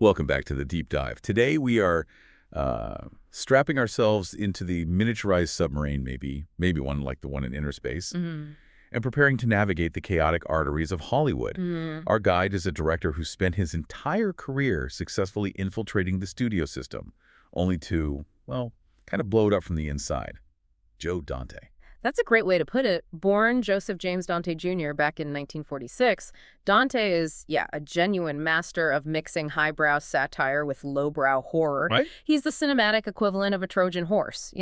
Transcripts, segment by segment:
Welcome back to the deep dive. Today we are strapping ourselves into the miniaturized submarine, maybe one like the one in inner space, and preparing to navigate the chaotic arteries of Hollywood. Our guide is a director who spent his entire career successfully infiltrating the studio system, only to, well, kind of blow it up from the inside. Joe Dante. That's a great way to put it. Born Joseph James Dante Jr. back in 1946, Dante is, a genuine master of mixing highbrow satire with lowbrow horror. Right? He's the cinematic equivalent of a Trojan horse,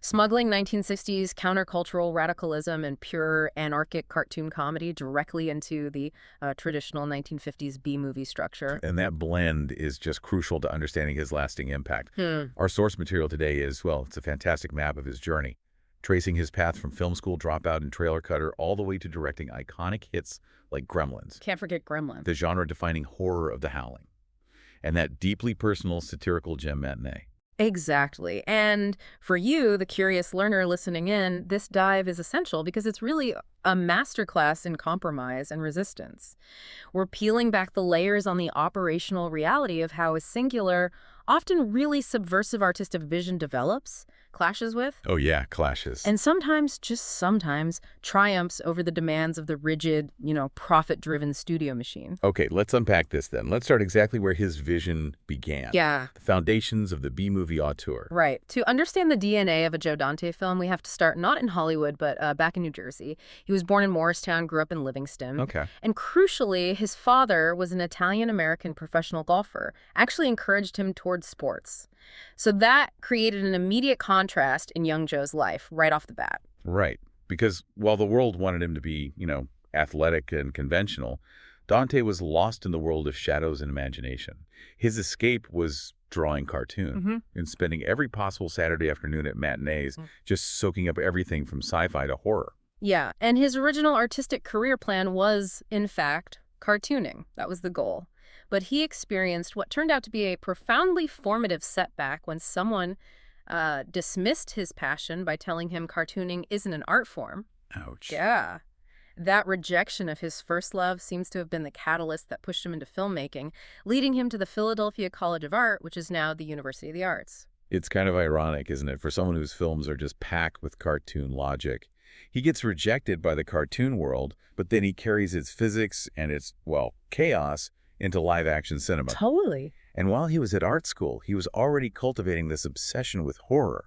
smuggling 1960s countercultural radicalism and pure anarchic cartoon comedy directly into the traditional 1950s B-movie structure. And that blend is just crucial to understanding his lasting impact. Our source material today is, well, it's a fantastic map of his journey, tracing his path from film school dropout and trailer cutter all the way to directing iconic hits like Gremlins. Can't forget Gremlins. The genre-defining horror of The Howling. And that deeply personal satirical gem matinee. Exactly. And for you, the curious learner listening in, this dive is essential because it's really a masterclass in compromise and resistance. We're peeling back the layers on the operational reality of how a singular, often really subversive artistic vision develops, clashes with. Oh yeah, clashes. And sometimes, just sometimes, triumphs over the demands of the rigid, profit-driven studio machine. Okay, let's unpack this then. Let's start exactly where his vision began. Yeah. The foundations of the B-movie auteur. Right. To understand the DNA of a Joe Dante film, we have to start not in Hollywood, but back in New Jersey. He was born in Morristown, grew up in Livingston. Okay. And crucially, his father was an Italian-American professional golfer, actually encouraged him towards sports. So that created an immediate contrast in young Joe's life right off the bat. Right. Because while the world wanted him to be, athletic and conventional, Dante was lost in the world of shadows and imagination. His escape was drawing cartoon and spending every possible Saturday afternoon at matinees just soaking up everything from sci-fi to horror. Yeah, and his original artistic career plan was, in fact, cartooning. That was the goal. But he experienced what turned out to be a profoundly formative setback when someone dismissed his passion by telling him cartooning isn't an art form. Ouch. Yeah. That rejection of his first love seems to have been the catalyst that pushed him into filmmaking, leading him to the Philadelphia College of Art, which is now the University of the Arts. It's kind of ironic, isn't it, for someone whose films are just packed with cartoon logic. He gets rejected by the cartoon world, but then he carries its physics and its, chaos into live-action cinema. Totally. And while he was at art school, he was already cultivating this obsession with horror.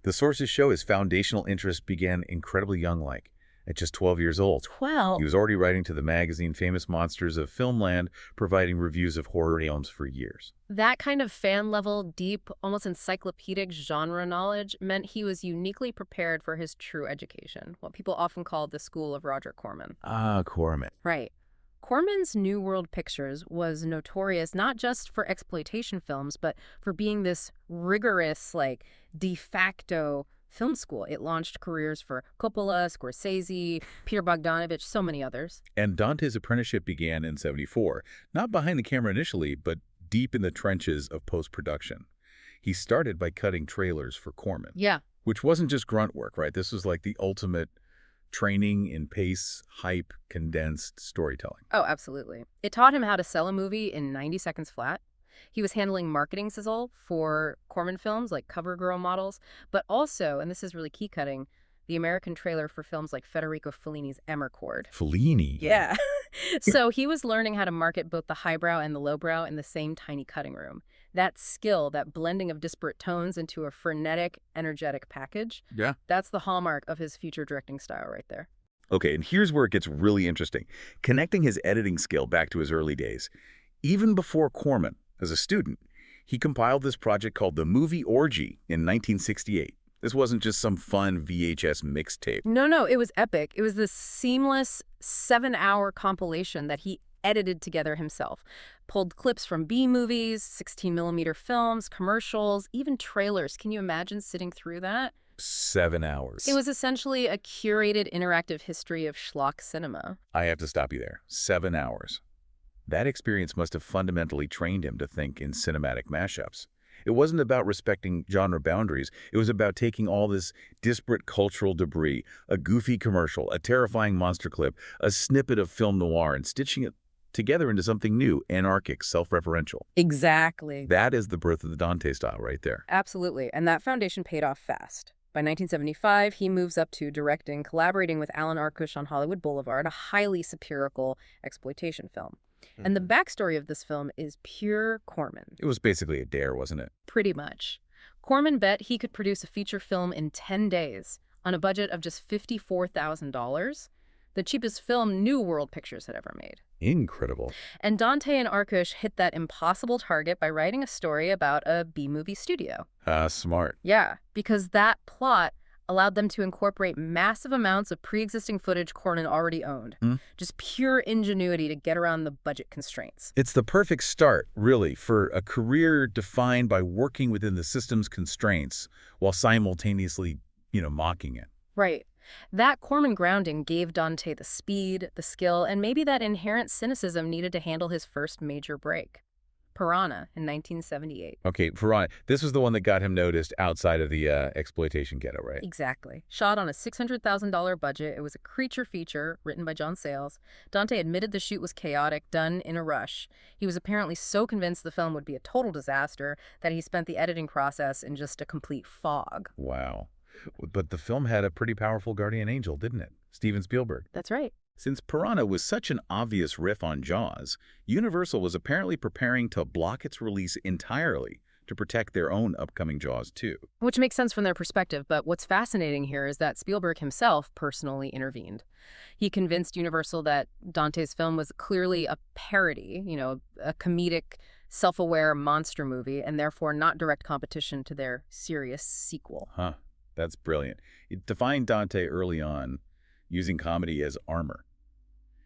The sources show his foundational interest began incredibly young-like, at just 12 years old. 12? He was already writing to the magazine Famous Monsters of Filmland, providing reviews of horror films for years. That kind of fan-level, deep, almost encyclopedic genre knowledge meant he was uniquely prepared for his true education, what people often call the school of Roger Corman. Ah, Corman. Right. Corman's New World Pictures was notorious not just for exploitation films, but for being this rigorous, de facto film school. It launched careers for Coppola, Scorsese, Peter Bogdanovich, so many others. And Dante's apprenticeship began in '74, not behind the camera initially, but deep in the trenches of post-production. He started by cutting trailers for Corman. Yeah. Which wasn't just grunt work, right? This was like the ultimate training in pace, hype, condensed storytelling. Oh, absolutely. It taught him how to sell a movie in 90 seconds flat. He was handling marketing sizzle for Corman films like CoverGirl models, but also, and this is really key cutting, the American trailer for films like Federico Fellini's Emmercord. Fellini? Yeah. So he was learning how to market both the highbrow and the lowbrow in the same tiny cutting room. That skill, that blending of disparate tones into a frenetic, energetic package, that's the hallmark of his future directing style right there. Okay, and here's where it gets really interesting. Connecting his editing skill back to his early days. Even before Corman, as a student, he compiled this project called The Movie Orgy in 1968. This wasn't just some fun VHS mixtape. No, it was epic. It was this seamless 7-hour compilation that he edited together himself. Pulled clips from B-movies, 16mm films, commercials, even trailers. Can you imagine sitting through that? 7 hours. It was essentially a curated interactive history of schlock cinema. I have to stop you there. 7 hours. That experience must have fundamentally trained him to think in cinematic mashups. It wasn't about respecting genre boundaries. It was about taking all this disparate cultural debris, a goofy commercial, a terrifying monster clip, a snippet of film noir, and stitching it together into something new, anarchic, self-referential. Exactly. That is the birth of the Dante style right there. Absolutely. And that foundation paid off fast. By 1975, he moves up to directing, collaborating with Alan Arkush on Hollywood Boulevard, a highly satirical exploitation film. And the backstory of this film is pure Corman. It was basically a dare, wasn't it? Pretty much. Corman bet he could produce a feature film in 10 days on a budget of just $54,000, the cheapest film New World Pictures had ever made. Incredible. And Dante and Arkush hit that impossible target by writing a story about a B-movie studio. Smart. Yeah, because that plot allowed them to incorporate massive amounts of pre-existing footage Corman already owned. Just pure ingenuity to get around the budget constraints. It's the perfect start, really, for a career defined by working within the system's constraints while simultaneously, mocking it. Right. That Corman grounding gave Dante the speed, the skill, and maybe that inherent cynicism needed to handle his first major break. Piranha in 1978. Okay, Piranha. This was the one that got him noticed outside of the exploitation ghetto, right? Exactly. Shot on a $600,000 budget, it was a creature feature written by John Sayles. Dante admitted the shoot was chaotic, done in a rush. He was apparently so convinced the film would be a total disaster that he spent the editing process in just a complete fog. Wow. But the film had a pretty powerful guardian angel, didn't it? Steven Spielberg. That's right. Since Piranha was such an obvious riff on Jaws, Universal was apparently preparing to block its release entirely to protect their own upcoming Jaws 2. Which makes sense from their perspective, but what's fascinating here is that Spielberg himself personally intervened. He convinced Universal that Dante's film was clearly a parody, a comedic, self-aware monster movie, and therefore not direct competition to their serious sequel. Huh. That's brilliant. It defined Dante early on, using comedy as armor.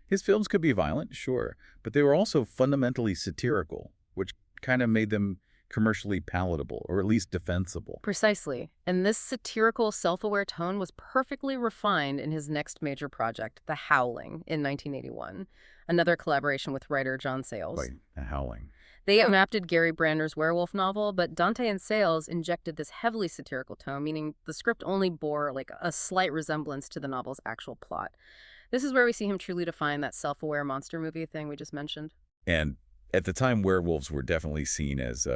His films could be violent, sure, but they were also fundamentally satirical, which kind of made them commercially palatable, or at least defensible. Precisely. And this satirical, self-aware tone was perfectly refined in his next major project, The Howling, in 1981, another collaboration with writer John Sayles. Right, The Howling. They adapted Gary Brander's werewolf novel, but Dante and Sayles injected this heavily satirical tone, meaning the script only bore a slight resemblance to the novel's actual plot. This is where we see him truly define that self-aware monster movie thing we just mentioned. And at the time, werewolves were definitely seen as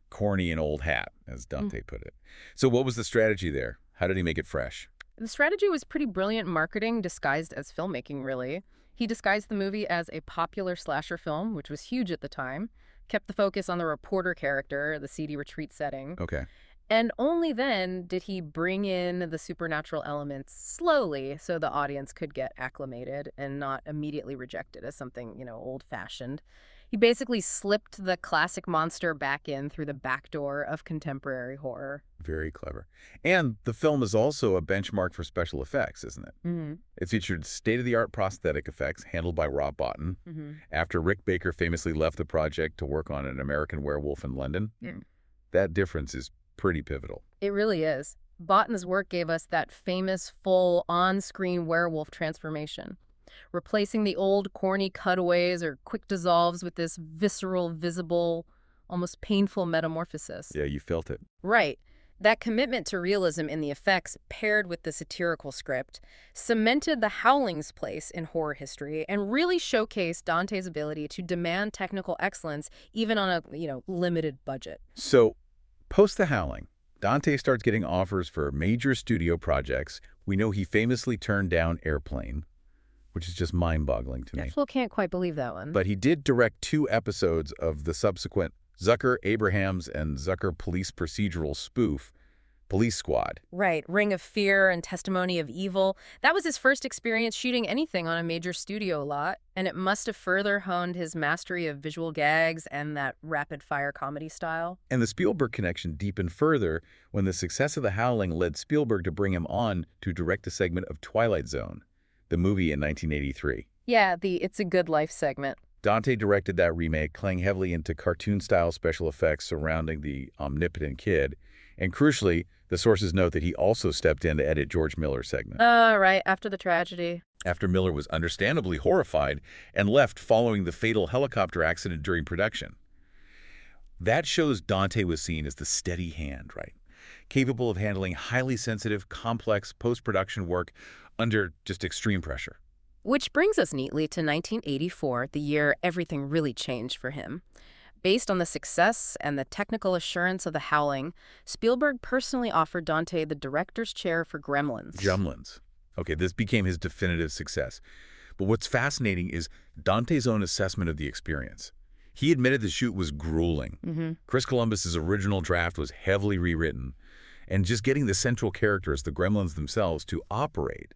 corny and old hat, as Dante put it. So what was the strategy there? How did he make it fresh? The strategy was pretty brilliant marketing disguised as filmmaking, really. He disguised the movie as a popular slasher film, which was huge at the time, kept the focus on the reporter character, the seedy retreat setting. Okay. And only then did he bring in the supernatural elements slowly so the audience could get acclimated and not immediately reject it as something, old-fashioned. He basically slipped the classic monster back in through the back door of contemporary horror. Very clever. And the film is also a benchmark for special effects, isn't it? Mm-hmm. It featured state-of-the-art prosthetic effects handled by Rob Bottin after Rick Baker famously left the project to work on An American Werewolf in London. That difference is pretty pivotal. It really is. Bottin's work gave us that famous full on-screen werewolf transformation, replacing the old corny cutaways or quick dissolves with this visceral, visible, almost painful metamorphosis. Yeah, you felt it. Right. That commitment to realism in the effects, paired with the satirical script, cemented The Howling's place in horror history and really showcased Dante's ability to demand technical excellence even on a, limited budget. So, post The Howling, Dante starts getting offers for major studio projects. We know he famously turned down Airplane, which is just mind-boggling to me. I still can't quite believe that one. But he did direct 2 episodes of the subsequent Zucker Abrahams and Zucker police procedural spoof, Police Squad. Right. Ring of Fear and Testimony of Evil. That was his first experience shooting anything on a major studio lot, and it must have further honed his mastery of visual gags and that rapid-fire comedy style. And the Spielberg connection deepened further when the success of The Howling led Spielberg to bring him on to direct a segment of Twilight Zone, the movie in 1983. Yeah, the It's a Good Life segment. Dante directed that remake, playing heavily into cartoon-style special effects surrounding the omnipotent kid. And crucially, the sources note that he also stepped in to edit George Miller's segment. Right, after the tragedy. After Miller was understandably horrified and left following the fatal helicopter accident during production. That shows Dante was seen as the steady hand, right? Capable of handling highly sensitive, complex post-production work under just extreme pressure. Which brings us neatly to 1984, the year everything really changed for him. Based on the success and the technical assurance of The Howling, Spielberg personally offered Dante the director's chair for Gremlins. Gremlins. Okay, this became his definitive success. But what's fascinating is Dante's own assessment of the experience. He admitted the shoot was grueling. Chris Columbus's original draft was heavily rewritten, and just getting the central characters, the gremlins themselves, to operate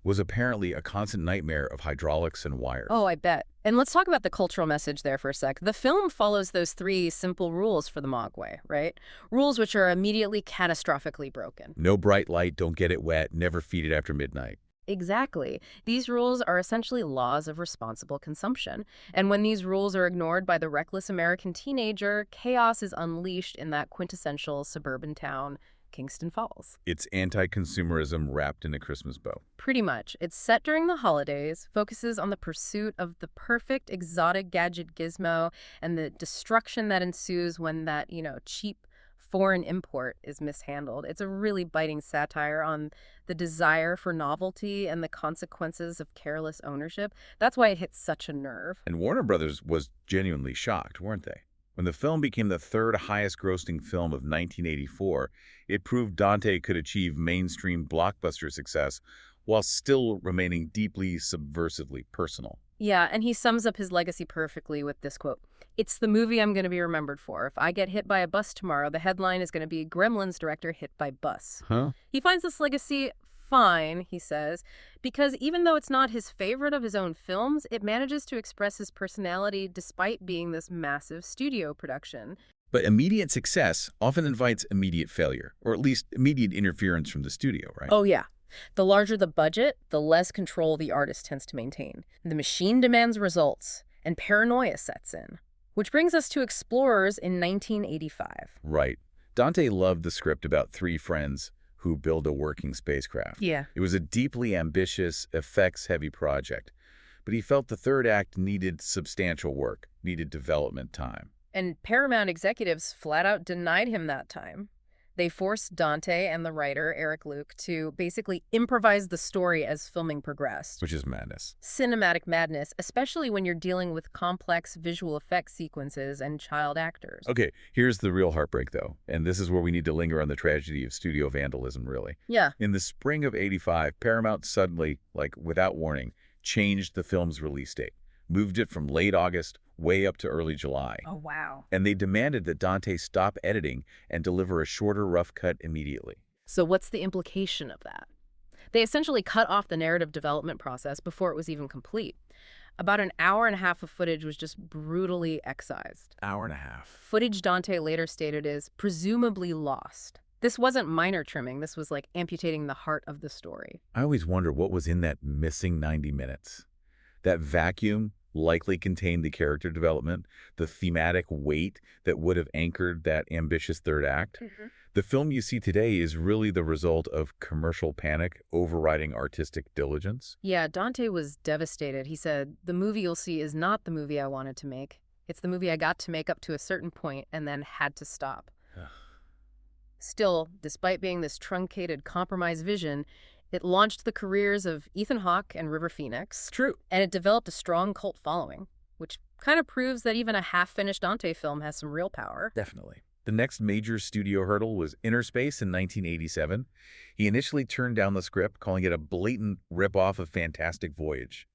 was apparently a constant nightmare of hydraulics and wires. Oh, I bet. And let's talk about the cultural message there for a sec. The film follows those 3 simple rules for the Mogwai, right? Rules which are immediately catastrophically broken. No bright light, don't get it wet, never feed it after midnight. Exactly. These rules are essentially laws of responsible consumption. And when these rules are ignored by the reckless American teenager, chaos is unleashed in that quintessential suburban town, Kingston Falls. It's anti-consumerism wrapped in a Christmas bow. Pretty much. It's set during the holidays, focuses on the pursuit of the perfect exotic gadget gizmo and the destruction that ensues when that, cheap foreign import is mishandled. It's a really biting satire on the desire for novelty and the consequences of careless ownership. That's why it hits such a nerve. And Warner Brothers was genuinely shocked, weren't they? When the film became the 3rd highest-grossing film of 1984, it proved Dante could achieve mainstream blockbuster success while still remaining deeply subversively personal. Yeah, and he sums up his legacy perfectly with this quote. "It's the movie I'm going to be remembered for. If I get hit by a bus tomorrow, the headline is going to be Gremlins director hit by bus." Huh? He finds this legacy fine, he says, because even though it's not his favorite of his own films, it manages to express his personality despite being this massive studio production. But immediate success often invites immediate failure, or at least immediate interference from the studio, right? Oh, yeah. The larger the budget, the less control the artist tends to maintain. The machine demands results, and paranoia sets in. Which brings us to Explorers in 1985. Right. Dante loved the script about 3 friends who build a working spacecraft. Yeah. It was a deeply ambitious, effects-heavy project, but he felt the 3rd act needed substantial work, needed development time. And Paramount executives flat out denied him that time. They forced Dante and the writer, Eric Luke, to basically improvise the story as filming progressed. Which is madness. Cinematic madness, especially when you're dealing with complex visual effects sequences and child actors. Okay, here's the real heartbreak, though, and this is where we need to linger on the tragedy of studio vandalism, really. Yeah. In the spring of '85, Paramount suddenly, without warning, changed the film's release date, moved it from late August way up to early July. Oh, wow. And they demanded that Dante stop editing and deliver a shorter rough cut immediately. So what's the implication of that? They essentially cut off the narrative development process before it was even complete. About an hour and a half of footage was just brutally excised. Hour and a half. Footage Dante later stated is presumably lost. This wasn't minor trimming. This was like amputating the heart of the story. I always wonder what was in that missing 90 minutes. That vacuum likely contained the character development, the thematic weight that would have anchored that ambitious 3rd act. The film you see today is really the result of commercial panic overriding artistic diligence. Yeah, Dante was devastated. He said, "The movie you'll see is not the movie I wanted to make. It's the movie I got to make up to a certain point and then had to stop." Still, despite being this truncated, compromised vision, it launched the careers of Ethan Hawke and River Phoenix. True. And it developed a strong cult following, which kind of proves that even a half-finished Dante film has some real power. Definitely. The next major studio hurdle was Inner Space in 1987. He initially turned down the script, calling it a blatant ripoff of Fantastic Voyage.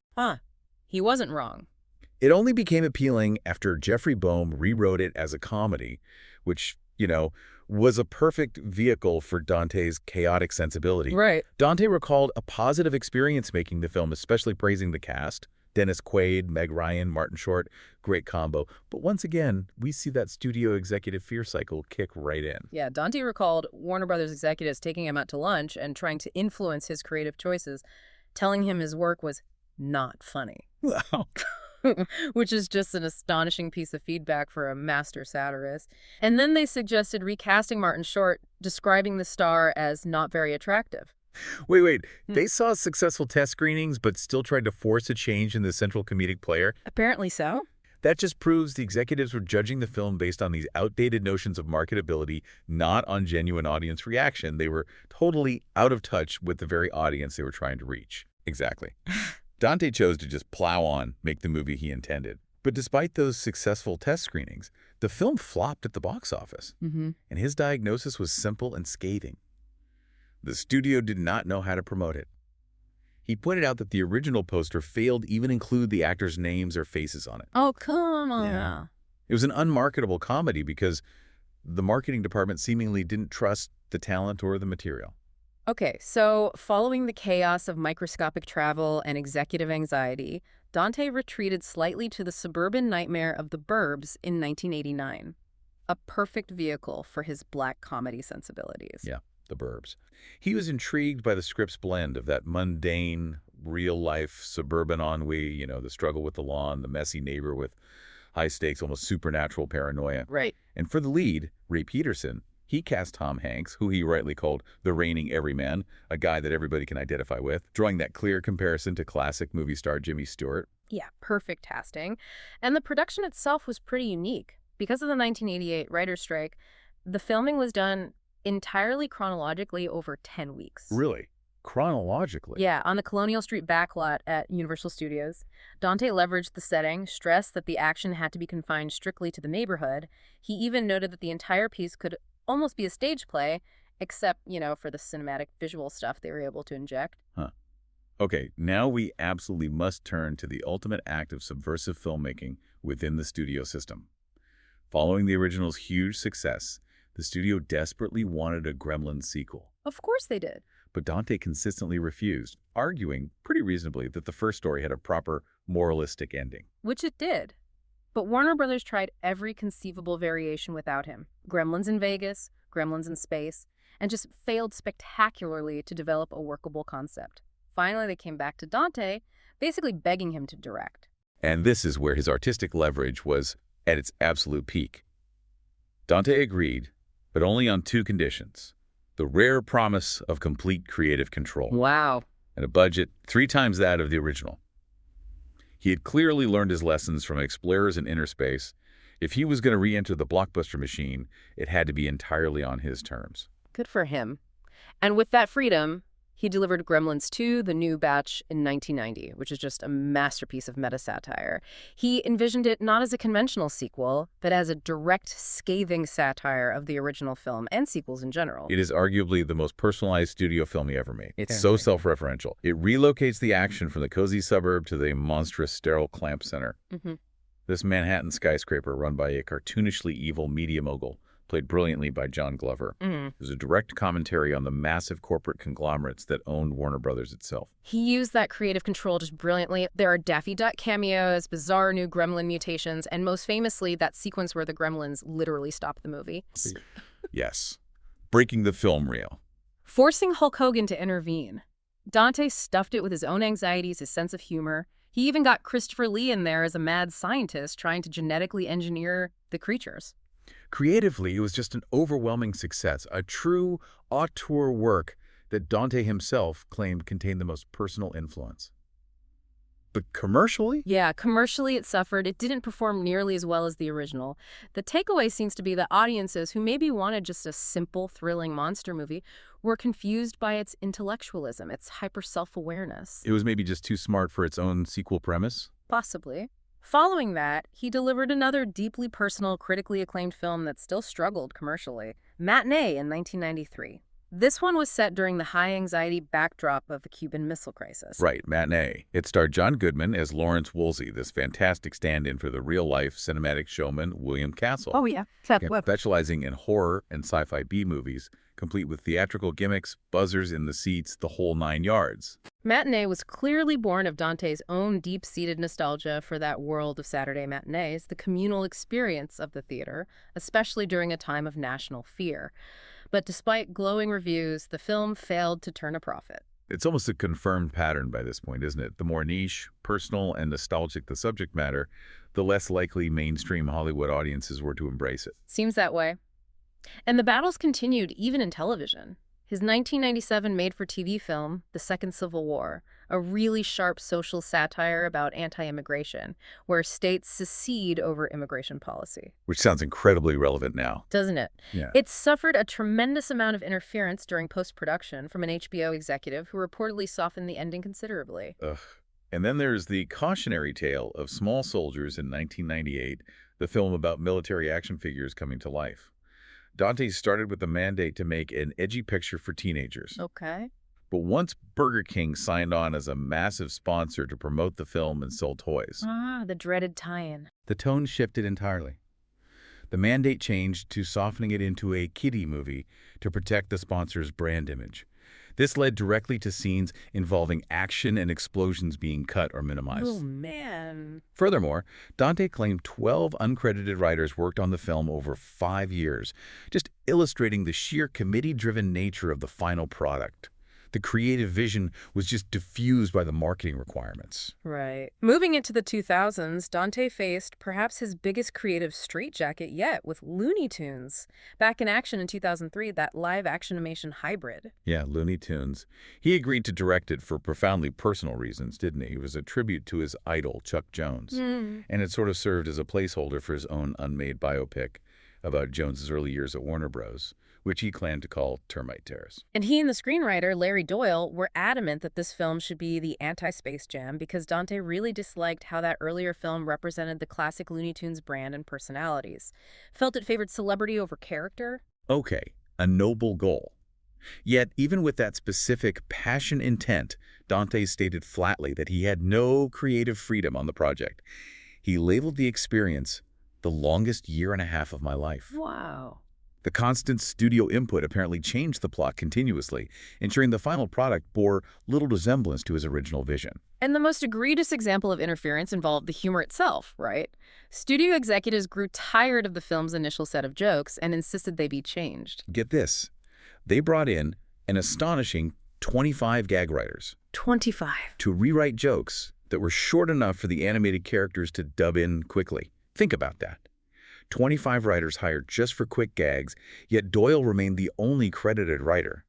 He wasn't wrong. It only became appealing after Jeffrey Boehm rewrote it as a comedy, which, was a perfect vehicle for Dante's chaotic sensibility. Right. Dante recalled a positive experience making the film, especially praising the cast. Dennis Quaid, Meg Ryan, Martin Short, great combo. But once again, we see that studio executive fear cycle kick right in. Yeah, Dante recalled Warner Brothers executives taking him out to lunch and trying to influence his creative choices, telling him his work was not funny. Wow. Which is just an astonishing piece of feedback for a master satirist. And then they suggested recasting Martin Short, describing the star as not very attractive. Wait. They saw successful test screenings but still tried to force a change in the central comedic player? Apparently so. That just proves the executives were judging the film based on these outdated notions of marketability, not on genuine audience reaction. They were totally out of touch with the very audience they were trying to reach. Exactly. Dante chose to just plow on, make the movie he intended. But despite those successful test screenings, the film flopped at the box office. And his diagnosis was simple and scathing. The studio did not know how to promote it. He pointed out that the original poster failed to even include the actors' names or faces on it. Oh, come on. Yeah. It was an unmarketable comedy because the marketing department seemingly didn't trust the talent or the material. Okay, so following the chaos of microscopic travel and executive anxiety, Dante retreated slightly to the suburban nightmare of the burbs in 1989. A perfect vehicle for his black comedy sensibilities. Yeah, the burbs. He was intrigued by the script's blend of that mundane, real-life suburban ennui, the struggle with the law and the messy neighbor with high-stakes, almost supernatural paranoia. Right. And for the lead, Ray Peterson, he cast Tom Hanks, who he rightly called the reigning everyman, a guy that everybody can identify with, drawing that clear comparison to classic movie star Jimmy Stewart. Yeah, perfect casting. And the production itself was pretty unique. Because of the 1988 writer's strike, the filming was done entirely chronologically over 10 weeks. Really? Chronologically? Yeah, on the Colonial Street backlot at Universal Studios. Dante leveraged the setting, stressed that the action had to be confined strictly to the neighborhood. He even noted that the entire piece could almost be a stage play, except, for the cinematic visual stuff they were able to inject. Huh. Okay, now we absolutely must turn to the ultimate act of subversive filmmaking within the studio system. Following the original's huge success, the studio desperately wanted a Gremlins sequel. Of course they did. But Dante consistently refused, arguing, pretty reasonably, that the first story had a proper moralistic ending. Which it did. But Warner Brothers tried every conceivable variation without him. Gremlins in Vegas, Gremlins in space, and just failed spectacularly to develop a workable concept. Finally, they came back to Dante, basically begging him to direct. And this is where his artistic leverage was at its absolute peak. Dante agreed, but only on two conditions. The rare promise of complete creative control. Wow. And a budget 3 times that of the original. He had clearly learned his lessons from Explorers in Inner Space. If he was going to re-enter the blockbuster machine, it had to be entirely on his terms. Good for him. And with that freedom, he delivered Gremlins 2, the new batch, in 1990, which is just a masterpiece of meta-satire. He envisioned it not as a conventional sequel, but as a direct, scathing satire of the original film and sequels in general. It is arguably the most personalized studio film he ever made. It's so self-referential. It relocates the action from the cozy suburb to the monstrous sterile clamp center. This Manhattan skyscraper run by a cartoonishly evil media mogul, played brilliantly by John Glover. It was a direct commentary on the massive corporate conglomerates that owned Warner Brothers itself. He used that creative control just brilliantly. There are Daffy Duck cameos, bizarre new gremlin mutations, and most famously, that sequence where the gremlins literally stop the movie. Yes. Breaking the film reel. Forcing Hulk Hogan to intervene. Dante stuffed it with his own anxieties, his sense of humor. He even got Christopher Lee in there as a mad scientist trying to genetically engineer the creatures. Creatively, it was just an overwhelming success, a true auteur work that Dante himself claimed contained the most personal influence. But commercially? Yeah, commercially it suffered. It didn't perform nearly as well as the original. The takeaway seems to be that audiences who maybe wanted just a simple, thrilling monster movie were confused by its intellectualism, its hyper-self-awareness. It was maybe just too smart for its own sequel premise? Possibly. Following that, he delivered another deeply personal, critically acclaimed film that still struggled commercially, Matinee in 1993. This one was set during the high-anxiety backdrop of the Cuban Missile Crisis. Right, Matinee. It starred John Goodman as Lawrence Woolsey, this fantastic stand-in for the real-life cinematic showman William Castle. Oh, yeah. Specializing in horror and sci-fi B-movies, complete with theatrical gimmicks, buzzers in the seats, the whole 9 yards. Matinee was clearly born of Dante's own deep-seated nostalgia for that world of Saturday matinees, the communal experience of the theater, especially during a time of national fear. But despite glowing reviews, the film failed to turn a profit. It's almost a confirmed pattern by this point, isn't it? The more niche, personal, and nostalgic the subject matter, the less likely mainstream Hollywood audiences were to embrace it. Seems that way. And the battles continued even in television. His 1997 made-for-TV film, The Second Civil War, a really sharp social satire about anti-immigration, where states secede over immigration policy. Which sounds incredibly relevant now. Doesn't it? Yeah. It suffered a tremendous amount of interference during post-production from an HBO executive who reportedly softened the ending considerably. Ugh. And then there's the cautionary tale of Small Soldiers in 1998, the film about military action figures coming to life. Dante started with the mandate to make an edgy picture for teenagers. Okay. But once Burger King signed on as a massive sponsor to promote the film and sell toys, Ah, the dreaded tie-in. the tone shifted entirely. The mandate changed to softening it into a kiddie movie to protect the sponsor's brand image. This led directly to scenes involving action and explosions being cut or minimized. Oh, man. Furthermore, Dante claimed 12 uncredited writers worked on the film over 5 years, just illustrating the sheer committee-driven nature of the final product. The creative vision was just diffused by the marketing requirements. Right. Moving into the 2000s, Dante faced perhaps his biggest creative straitjacket yet with Looney Tunes. Back in action in 2003, that live-action animation hybrid. Yeah, Looney Tunes. He agreed to direct it for profoundly personal reasons, didn't he? It was a tribute to his idol, Chuck Jones. And it sort of served as a placeholder for his own unmade biopic about Jones's early years at Warner Bros., which he planned to call Termite Terrace. And he and the screenwriter, Larry Doyle, were adamant that this film should be the anti-Space Jam because Dante really disliked how that earlier film represented the classic Looney Tunes brand and personalities. Felt it favored celebrity over character. Okay, a noble goal. Yet, even with that specific passion intent, Dante stated flatly that he had no creative freedom on the project. He labeled the experience the longest year and a half of my life. Wow. The constant studio input apparently changed the plot continuously, ensuring the final product bore little resemblance to his original vision. And the most egregious example of interference involved the humor itself, right? Studio executives grew tired of the film's initial set of jokes and insisted they be changed. Get this. They brought in an astonishing 25 gag writers 25. to rewrite jokes that were short enough for the animated characters to dub in quickly. Think about that. 25 writers hired just for quick gags, yet Doyle remained the only credited writer.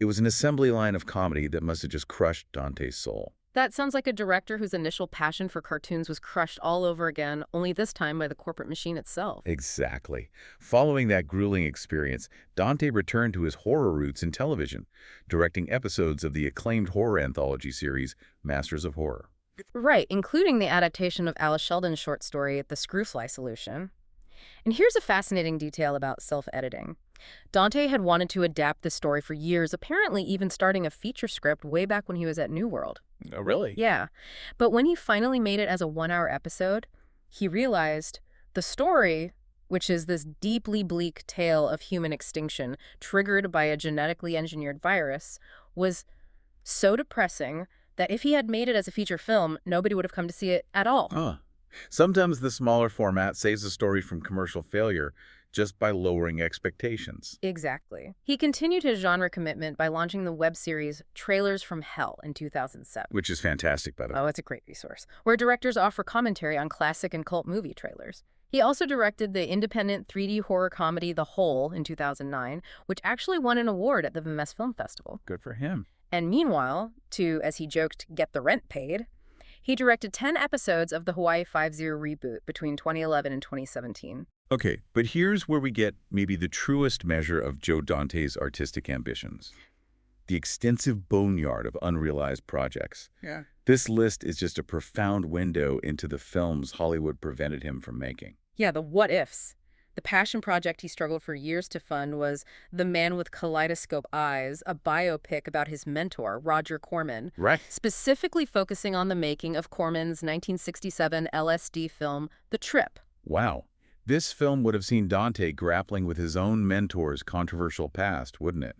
It was an assembly line of comedy that must have just crushed Dante's soul. That sounds like a director whose initial passion for cartoons was crushed all over again, only this time by the corporate machine itself. Exactly. Following that grueling experience, Dante returned to his horror roots in television, directing episodes of the acclaimed horror anthology series, Masters of Horror. Right, including the adaptation of Alice Sheldon's short story, The Screwfly Solution. And here's a fascinating detail about self-editing. Dante had wanted to adapt this story for years, apparently even starting a feature script way back when he was at New World. Oh, really? Yeah. But when he finally made it as a 1-hour episode, he realized the story, which is this deeply bleak tale of human extinction triggered by a genetically engineered virus, was so depressing that if he had made it as a feature film, nobody would have come to see it at all. Huh. Sometimes the smaller format saves a story from commercial failure just by lowering expectations. Exactly. He continued his genre commitment by launching the web series Trailers from Hell in 2007. Which is fantastic, by the way. Oh, it's a great resource, where directors offer commentary on classic and cult movie trailers. He also directed the independent 3D horror comedy The Hole in 2009, which actually won an award at the Venice Film Festival. Good for him. And meanwhile, to, as he joked, get the rent paid, he directed 10 episodes of the Hawaii Five-0 reboot between 2011 and 2017. Okay, but here's where we get maybe the truest measure of Joe Dante's artistic ambitions. The extensive boneyard of unrealized projects. Yeah. This list is just a profound window into the films Hollywood prevented him from making. Yeah, the what-ifs. The passion project he struggled for years to fund was The Man with Kaleidoscope Eyes, a biopic about his mentor, Roger Corman, Right. specifically focusing on the making of Corman's 1967 LSD film, The Trip. Wow. This film would have seen Dante grappling with his own mentor's controversial past, wouldn't it?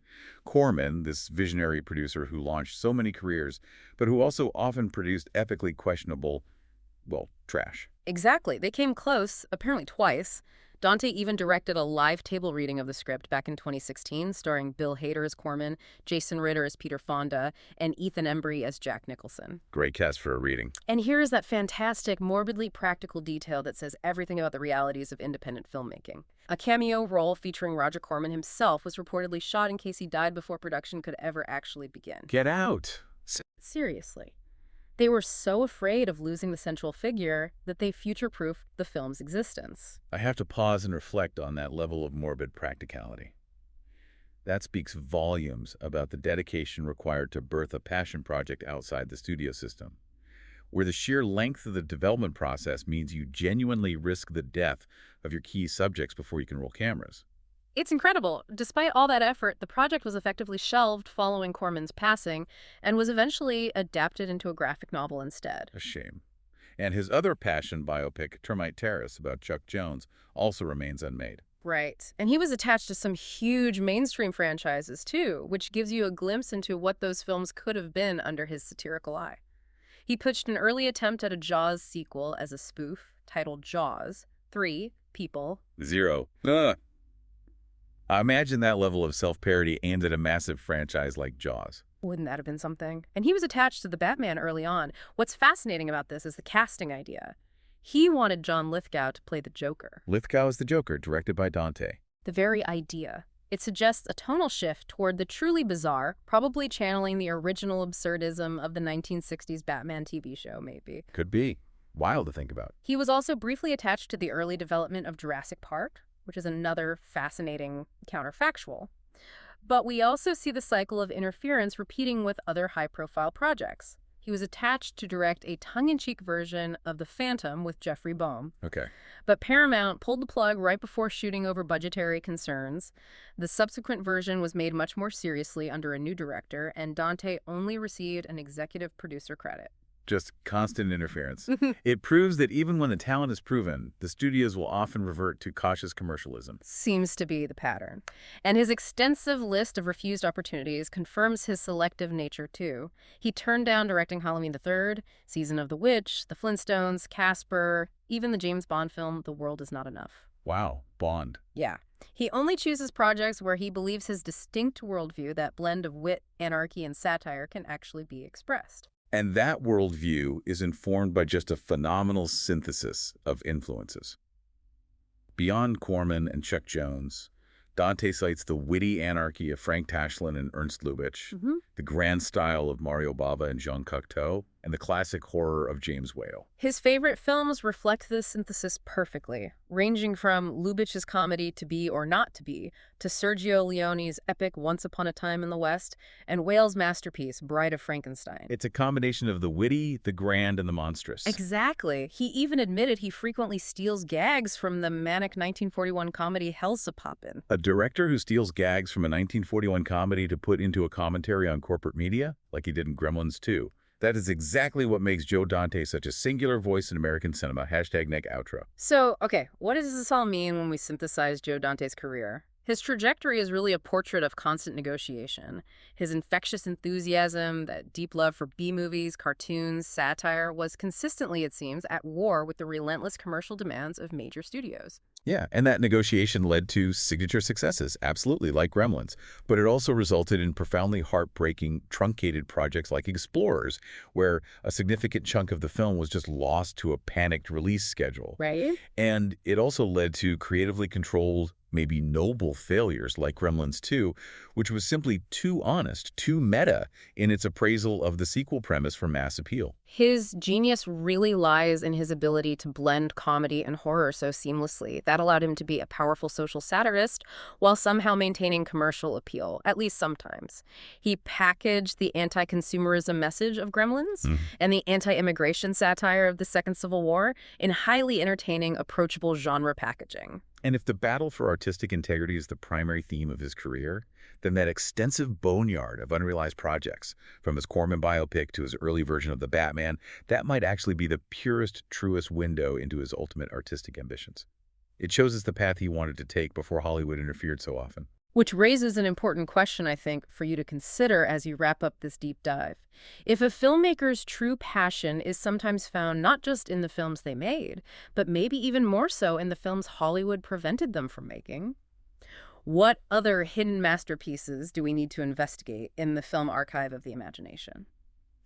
Corman, this visionary producer who launched so many careers, but who also often produced epically questionable, well, trash. Exactly. They came close, apparently twice. Dante even directed a live table reading of the script back in 2016, starring Bill Hader as Corman, Jason Ritter as Peter Fonda, and Ethan Embry as Jack Nicholson. Great cast for a reading. And here is that fantastic, morbidly practical detail that says everything about the realities of independent filmmaking. A cameo role featuring Roger Corman himself was reportedly shot in case he died before production could ever actually begin. Get out. Seriously. They were so afraid of losing the central figure that they future-proofed the film's existence. I have to pause and reflect on that level of morbid practicality. That speaks volumes about the dedication required to birth a passion project outside the studio system. where the sheer length of the development process means you genuinely risk the death of your key subjects before you can roll cameras. It's incredible. Despite all that effort, the project was effectively shelved following Corman's passing and was eventually adapted into a graphic novel instead. A shame. And his other passion biopic, Termite Terrace, about Chuck Jones, also remains unmade. Right. And he was attached to some huge mainstream franchises, too, which gives you a glimpse into what those films could have been under his satirical eye. He pitched an early attempt at a Jaws sequel as a spoof, titled Jaws 3 People. 0. I imagine that level of self-parody aimed at a massive franchise like Jaws. Wouldn't that have been something? And he was attached to the Batman early on. What's fascinating about this is the casting idea. He wanted John Lithgow to play the Joker. Lithgow is the Joker, directed by Dante. The very idea. It suggests a tonal shift toward the truly bizarre, probably channeling the original absurdism of the 1960s Batman TV show, maybe. Could be. Wild to think about. He was also briefly attached to the early development of Jurassic Park, which is another fascinating counterfactual. But we also see the cycle of interference repeating with other high-profile projects. He was attached to direct a tongue-in-cheek version of The Phantom with Jeffrey Boehm. Okay. But Paramount pulled the plug right before shooting over budgetary concerns. The subsequent version was made much more seriously under a new director, and Dante only received an executive producer credit. Just constant interference. It proves that even when the talent is proven, the studios will often revert to cautious commercialism. Seems to be the pattern. And his extensive list of refused opportunities confirms his selective nature, too. He turned down directing Halloween the 3rd, Season of the Witch, The Flintstones, Casper, even the James Bond film The World Is Not Enough. Wow, Bond. Yeah. He only chooses projects where he believes his distinct worldview, that blend of wit, anarchy, and satire, can actually be expressed. And that worldview is informed by just a phenomenal synthesis of influences. Beyond Corman and Chuck Jones, Dante cites the witty anarchy of Frank Tashlin and Ernst Lubitsch, the grand style of Mario Bava and Jean Cocteau, and the classic horror of James Whale. His favorite films reflect this synthesis perfectly, ranging from Lubitsch's comedy To Be or Not to Be, to Sergio Leone's epic Once Upon a Time in the West, and Whale's masterpiece, Bride of Frankenstein. It's a combination of the witty, the grand, and the monstrous. Exactly. He even admitted he frequently steals gags from the manic 1941 comedy Hellzapoppin'. A director who steals gags from a 1941 comedy to put into a commentary on corporate media, like he did in Gremlins 2. That is exactly what makes Joe Dante such a singular voice in American cinema. #NegOutro. So, okay, what does this all mean when we synthesize Joe Dante's career? His trajectory is really a portrait of constant negotiation. His infectious enthusiasm, that deep love for B-movies, cartoons, satire, was consistently, it seems, at war with the relentless commercial demands of major studios. Yeah, and that negotiation led to signature successes, absolutely, like Gremlins. But it also resulted in profoundly heartbreaking, truncated projects like Explorers, where a significant chunk of the film was just lost to a panicked release schedule. Right? And it also led to creatively controlled, maybe noble failures like Gremlins 2, which was simply too honest, too meta in its appraisal of the sequel premise for mass appeal. His genius really lies in his ability to blend comedy and horror so seamlessly. That allowed him to be a powerful social satirist while somehow maintaining commercial appeal, at least sometimes. He packaged the anti-consumerism message of Gremlins and the anti-immigration satire of the Second Civil War in highly entertaining, approachable genre packaging. And if the battle for artistic integrity is the primary theme of his career, then that extensive boneyard of unrealized projects, from his Corman biopic to his early version of The Batman, that might actually be the purest, truest window into his ultimate artistic ambitions. It shows us the path he wanted to take before Hollywood interfered so often. Which raises an important question, I think, for you to consider as you wrap up this deep dive. If a filmmaker's true passion is sometimes found not just in the films they made, but maybe even more so in the films Hollywood prevented them from making, what other hidden masterpieces do we need to investigate in the film archive of the imagination?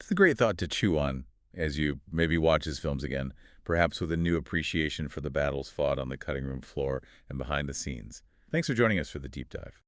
It's a great thought to chew on as you maybe watch his films again, perhaps with a new appreciation for the battles fought on the cutting room floor and behind the scenes. Thanks for joining us for the deep dive.